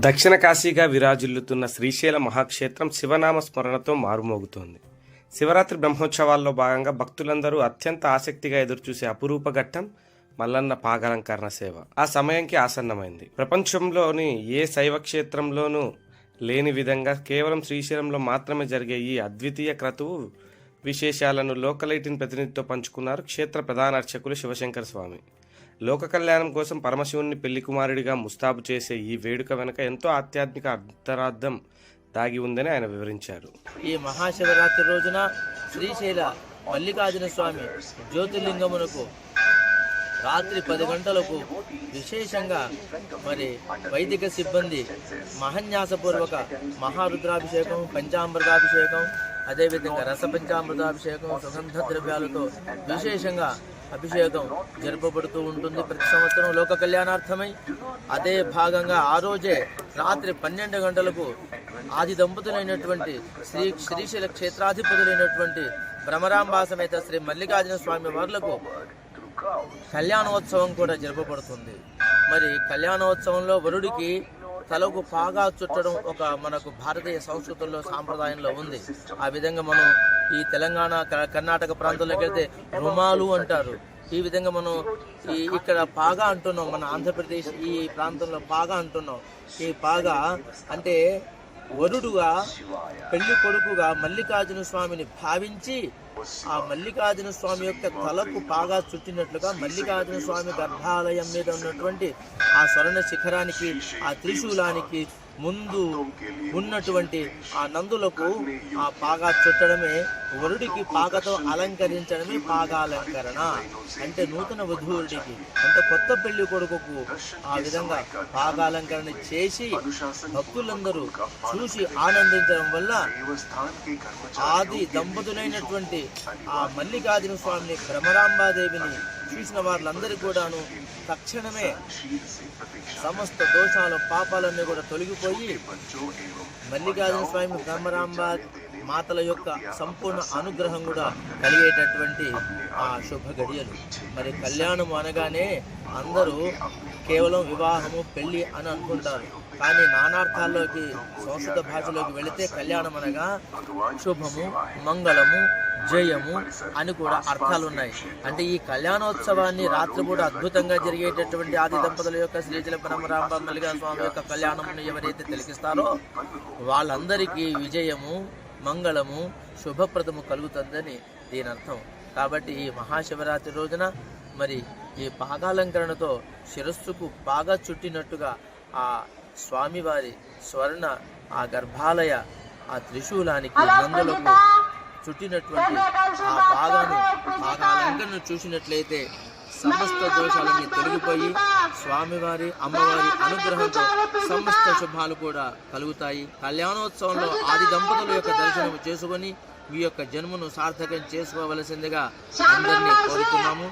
దక్షిణ కాశీగా విరాజిల్లుతున్న శ్రీశైల మహాక్షేత్రం శివనామ స్మరణతో మారుమోగుతోంది. శివరాత్రి బ్రహ్మోత్సవాల్లో భాగంగా భక్తులందరూ అత్యంత ఆసక్తిగా ఎదురుచూసే అపురూప ఘట్టం మల్లన్న పాగాలంకరణ సేవ ఆ సమయంకి ఆసన్నమైంది. ప్రపంచంలోని ఏ శైవ క్షేత్రంలోనూ లేని విధంగా కేవలం శ్రీశైలంలో మాత్రమే జరిగే ఈ అద్వితీయ క్రతువు విశేషాలను లోకలైటిన్ ప్రతినిధితో పంచుకున్నారు క్షేత్ర ప్రధాన అర్చకులు శివశంకర స్వామి. లోక కళ్యాణం కోసం పరమశివుణ్ణి పెళ్లి కుమారుడిగా ముస్తాబు చేసే ఈ వేడుక వెనుక ఎంతో ఆధ్యాత్మిక అంతరార్థం దాగి ఉందని ఆయన వివరించారు. ఈ మహాశివరాత్రి రోజున శ్రీశైల మల్లికార్జున స్వామి జ్యోతిర్లింగమునకు రాత్రి 10 గంటలకు విశేషంగా మరి వైదిక సిబ్బంది మహాన్యాసపూర్వక మహారుద్రాభిషేకం, పంచామృతాభిషేకం, అదేవిధంగా రస పంచామృతాభిషేకం, సుగంధ ద్రవ్యాలతో విశేషంగా అభిషేకం జరపబడుతూ ఉంటుంది ప్రతి సంవత్సరం లోక కళ్యాణార్థమై. అదే భాగంగా ఆ రోజే రాత్రి 12 గంటలకు ఆది దంపతులైనటువంటి శ్రీశైల క్షేత్రాధిపతులైనటువంటి భ్రమరాంబా సమేత శ్రీ మల్లికార్జున స్వామి వార్లకు కళ్యాణోత్సవం కూడా జరపబడుతుంది. మరి కళ్యాణోత్సవంలో వరుడికి తలకు పాగా చుట్టడం ఒక మనకు భారతీయ సంస్కృతుల్లో సాంప్రదాయంలో ఉంది. ఆ విధంగా మనం ఈ తెలంగాణ కర్ణాటక ప్రాంతంలోకి వెళ్తే రుమాలు అంటారు. ఈ విధంగా మనం ఇక్కడ పాగా అంటున్నాం, మన ఆంధ్రప్రదేశ్ ఈ ప్రాంతంలో పాగా అంటున్నాం. ఈ పాగా అంటే వరుడుగా పెళ్లి కొడుకుగా మల్లికార్జున స్వామిని భావించి ఆ మల్లికార్జున స్వామి యొక్క తలకు పాగా చుట్టినట్లుగా మల్లికార్జున స్వామి గర్భాలయం మీద ఉన్నటువంటి ఆ స్వర్ణ శిఖరానికి, ఆ త్రిశూలానికి ముందు ఉన్నటువంటి ఆ నందులకు ఆ పాగా చుట్టడమే వరుడికి పాగతో అలంకరించడమే పాగాలంకరణ. అంటే నూతన వధూరుడికి అంటే కొత్త పెళ్లి కొడుకుకు ఆ విధంగా పాగాలంకరణ చేసి భక్తులందరూ చూసి ఆనందించడం వల్ల ఆది దంపతులైనటువంటి ఆ మల్లికార్జున స్వామిని భ్రమరాంబాదేవిని చూసిన వాళ్ళందరికీ కూడాను తక్షణమే సమస్త దోషాలు పాపాలన్నీ కూడా తొలగిపోయి మల్లికార్జున స్వామి భ్రమరాంబ మాతల యొక్క సంపూర్ణ అనుగ్రహం కూడా కలిగేటటువంటి ఆ శుభ గడియలు. మరి కళ్యాణం అనగానే అందరూ కేవలం వివాహము పెళ్లి అని అనుకుంటారు. కానీ నానార్థాల్లోకి సంస్కృత భాషలోకి వెళితే కళ్యాణం అనగా శుభము, మంగళము, జయము అని కూడా అర్థాలు ఉన్నాయి. అంటే ఈ కళ్యాణోత్సవాన్ని రాత్రి కూడా అద్భుతంగా జరిగేటటువంటి ఆది దంపతుల యొక్క శ్రీశైల భ్రమరాంబ మల్లికార్జున స్వామి యొక్క కళ్యాణమును ఎవరైతే తిలకిస్తారో వాళ్ళందరికీ విజయము, మంగళము, శుభప్రదము కలుగుతుందని దీని అర్థం. కాబట్టి ఈ మహాశివరాత్రి రోజున మరి ఈ పాగాలంకరణతో శిరస్సుకు పాగా చుట్టినట్టుగా ఆ స్వామివారి స్వర్ణ ఆ గర్భాలయ ఆ త్రిశూలానికి నందులకు చుట్టినటువంటి ఆ పాగాలంకరణను చూసినట్లయితే సమస్త దోషాలన్నీ తొలగిపోయి స్వామివారి అమ్మవారి అనుగ్రహంతో సమస్త శుభాలు కూడా కలుగుతాయి. కళ్యాణోత్సవంలో ఆది దంపతుల యొక్క దర్శనం చేసుకొని మీ యొక్క జన్మను సార్థకం చేసుకోవలసిందిగా అందరినీ కోరుతున్నాము.